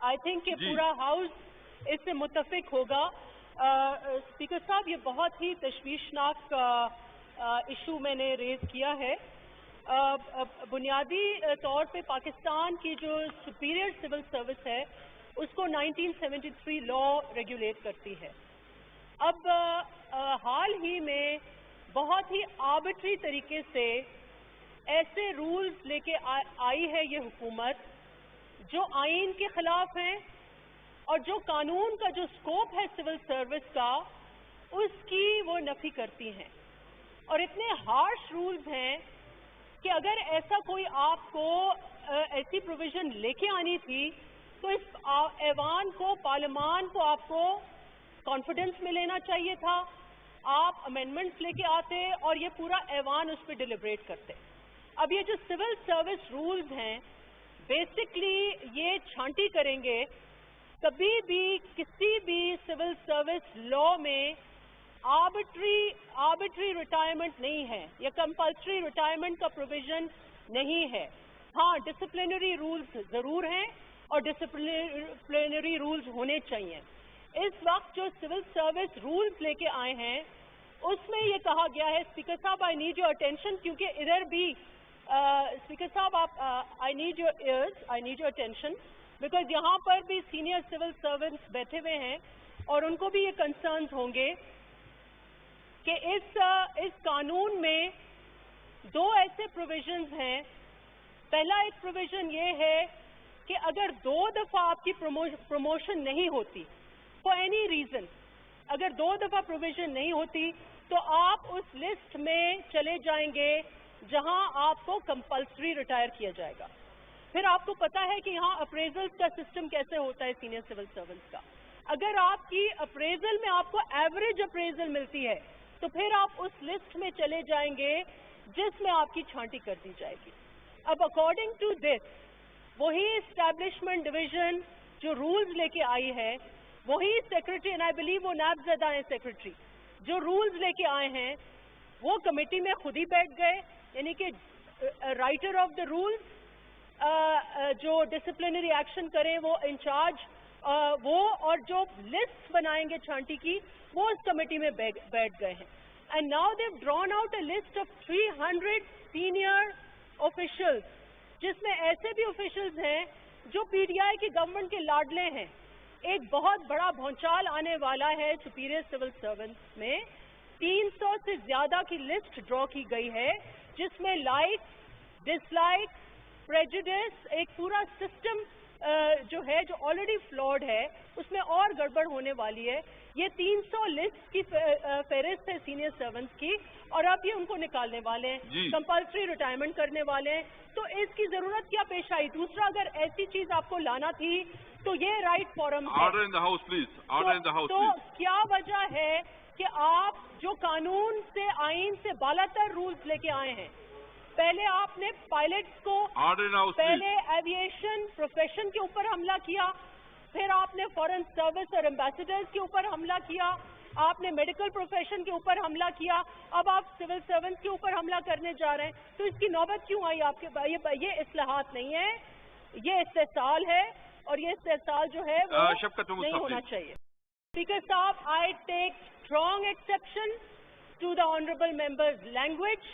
I think कि पूरा house इससे मुत्तफिक होगा। स्पीकर साहब, ये बहुत ही तशवीशनाक इशू मैंने रेज किया है। बुनियादी तौर पे पाकिस्तान की जो सुपीरियर सिविल सर्विस है उसको 1973 लॉ रेगुलेट करती है। अब हाल ही में बहुत ही आर्बिट्री तरीके से ऐसे रूल्स लेके आई है ये हुकूमत जो आइन के खिलाफ हैं और जो कानून का जो स्कोप है सिविल सर्विस का उसकी वो नफी करती हैं। और इतने हार्श रूल्स हैं कि अगर ऐसा कोई आपको ऐसी प्रोविजन लेके आनी थी तो इस ऐवान को, पार्लियामान को आपको कॉन्फिडेंस में लेना चाहिए था। आप अमेंडमेंट्स लेके आते और ये पूरा ऐवान उस पर डिलिब्रेट करते। अब ये जो सिविल सर्विस रूल्स हैं बेसिकली ये छांटी करेंगे। कभी भी किसी भी सिविल सर्विस लॉ में आर्बिट्री रिटायरमेंट नहीं है या कंपल्सरी रिटायरमेंट का प्रोविजन नहीं है। हाँ, डिसिप्लिनरी रूल्स ज़रूर हैं और डिसिप्लिनरी रूल्स होने चाहिए। इस वक्त जो सिविल सर्विस रूल्स लेके आए हैं उसमें ये कहा गया है, स्पीकर साहब आई नीड योर अटेंशन, क्योंकि इधर भी स्पीकर साहब आप I need your ears, I need your attention, because यहाँ पर भी सीनियर सिविल सर्वेंट्स बैठे हुए हैं और उनको भी ये कंसर्न्स होंगे कि इस कानून में दो ऐसे प्रोविजंस हैं। पहला एक प्रोविजन ये है कि अगर 2 दफ़ा आपकी प्रमोशन नहीं होती फॉर एनी रीज़न, अगर 2 दफ़ा प्रोविजन नहीं होती तो आप उस लिस्ट में चले जाएंगे जहां आपको कंपल्सरी रिटायर किया जाएगा। फिर आपको पता है कि यहाँ अप्रेजल्स का सिस्टम कैसे होता है सीनियर सिविल सर्वेंट्स का। अगर आपकी अप्रेजल में आपको एवरेज अप्रेजल मिलती है तो फिर आप उस लिस्ट में चले जाएंगे जिसमें आपकी छांटी कर दी जाएगी। अब अकॉर्डिंग टू दिस वही एस्टैब्लिशमेंट डिवीजन जो रूल्स लेके आई है, वही सेक्रेटरी, एंड आई बिलीव वो नाबज़दा है सेक्रेटरी, जो रूल्स लेके आए हैं वो कमेटी में खुद ही बैठ गए, यानी कि राइटर ऑफ द रूल्स जो डिसिप्लिनरी एक्शन करें वो इंचार्ज वो, और जो लिस्ट बनाएंगे छांटी की वो इस कमेटी में बैठ गए हैं। And now they have drawn out a list of 300 senior officials, जिसमें ऐसे भी ऑफिशियल्स हैं जो पीटीआई की गवर्नमेंट के लाडले हैं। एक बहुत बड़ा भौचाल आने वाला है सुपीरियर सिविल सर्वेंट्स में। 300 से ज्यादा की लिस्ट ड्रॉ की गई है जिसमें लाइक, डिसलाइक, प्रेजुडिस, एक पूरा सिस्टम जो है जो ऑलरेडी फ्लॉड है उसमें और गड़बड़ होने वाली है। ये 300 लिस्ट की फहरिस्त है सीनियर सर्वेंट्स की और अब ये उनको निकालने वाले हैं, कंपल्सरी रिटायरमेंट करने वाले हैं। तो इसकी जरूरत क्या पेश आई? दूसरा, अगर ऐसी चीज आपको लाना थी तो ये राइट फॉरम है। Order in the house please, order in the house तो प्लीज। क्या वजह है कि आप जो कानून से, आइन से बालातर रूल्स लेके आए हैं, पहले आपने पायलट्स को, पहले एविएशन प्रोफेशन के ऊपर हमला किया, फिर आपने फॉरेन सर्विस और एम्बेसडर्स के ऊपर हमला किया, आपने मेडिकल प्रोफेशन के ऊपर हमला किया, अब आप सिविल सर्वेंट्स के ऊपर हमला करने जा रहे हैं। तो इसकी नौबत क्यों आई आपके? ये इस्लाहात नहीं है, ये इस्तेसाल है और ये इस्तेसाल जो है वो नहीं होना चाहिए। स्पीकर साहब, I take strong exception to the honourable member's language,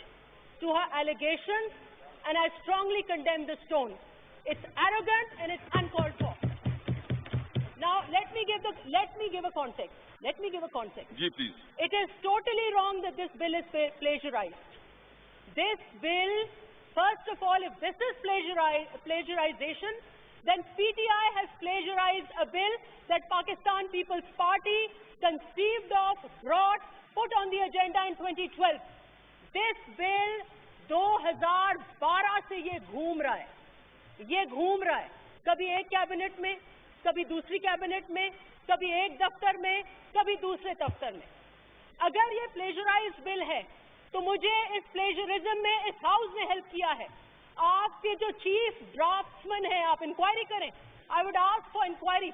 to her allegations, and I strongly condemn this tone. It's arrogant and it's uncalled for. Now let me give a context. Let me give a context. Ji, please. It is totally wrong that this bill is plagiarized. This bill, first of all, if this is plagiarization, then PTI has plagiarized a bill that Pakistan People's Party conceived of, brought, put on the agenda in 2012. This bill 2012 से ये घूम रहा है, कभी एक cabinet में, कभी दूसरी कैबिनेट में, कभी एक दफ्तर में, कभी दूसरे दफ्तर में। अगर ये प्लेजराइज्ड बिल है तो मुझे इस प्लेजरिज्म में इस हाउस ने हेल्प किया है। आपके जो चीफ ड्राफ्ट्समैन है, आप इंक्वायरी करें। I would ask for inquiry.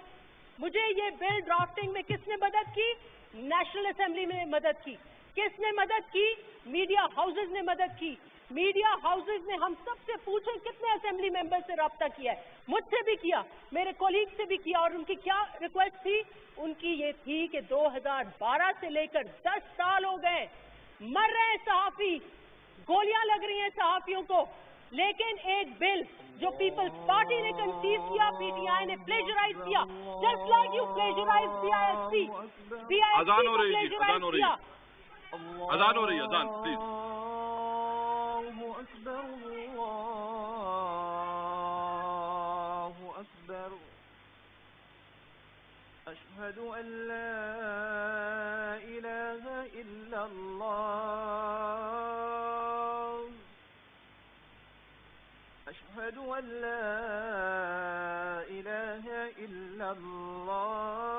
मुझे ये बिल ड्राफ्टिंग में किसने मदद की? नेशनल असेंबली में मदद की। किसने मदद की? मीडिया हाउसेज ने मदद की। میڈیا ہاؤسز نے ہم سب سے پوچھے کتنے اسمبلی ممبر سے رابطہ کیا ہے, مجھ سے بھی کیا, میرے کولیگ سے بھی کیا, اور ان کی کیا ریکویسٹ تھی؟ ان کی یہ تھی کہ 2012 سے لے کر 10 سال ہو گئے, مر رہے ہیں صحافی, گولیاں لگ رہی ہیں صحافیوں کو, لیکن ایک بل جو پیپلز پارٹی نے کنسیو کیا, پی ٹی آئی نے پلیجرائز کیا, just like you plagiarize B I S C, B I S C کو پلیجرائز کیا. اذان ہو رہی ہے, اذان پلیز. أشهد أن لا إله إلا الله أشهد أن لا إله إلا الله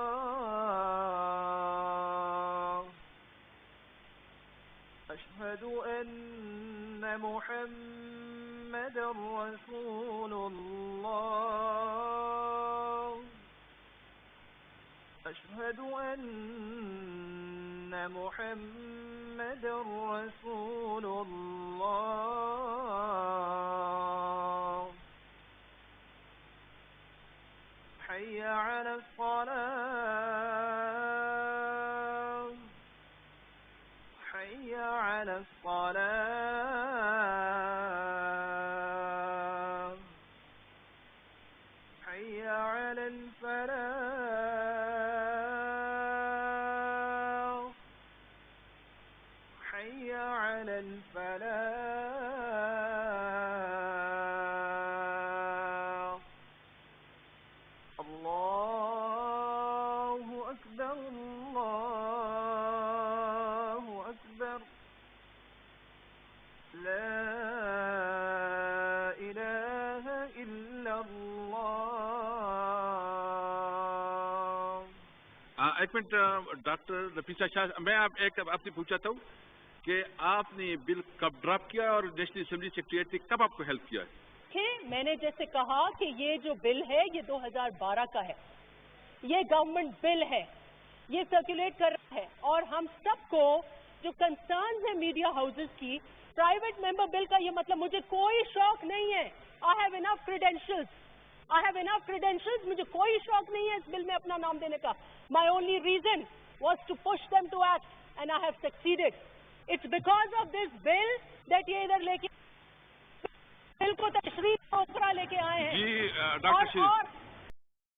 أشهد أن محمدا رسول الله أشهد أن محمدا رسول الله حي على الصلاة حي على الصلاة حي على الفلاح حي على الفلاح الله أكبر الله أكبر لا إله إلا الله. ایک منٹ ڈاکٹر نفیسہ شاہ, میں ایک آپ سے پوچھا تھا کہ آپ نے بل کب ڈراپ کیا اور نیشنل اسمبلی سیکریٹریٹ نے کب آپ کو ہیلپ کیا ہے؟ میں نے جیسے کہا کہ یہ جو بل ہے یہ 2012 کا ہے, یہ گورنمنٹ بل ہے, یہ سرکولیٹ کر رہا ہے, اور ہم سب کو جو کنسرنز ہیں میڈیا ہاؤسز کی, پرائیویٹ ممبر بل کا یہ مطلب مجھے کوئی شوق نہیں ہے. I have enough credentials, مجھے کوئی شوق نہیں ہے اس بل میں اپنا نام دینے کا. My only reason was to push them to act and I have succeeded. It's because of this bill that یہ ادھر لے کے بل کو تشریح اوپرا لے کے آئے ہیں. جی ڈاکٹر شریف,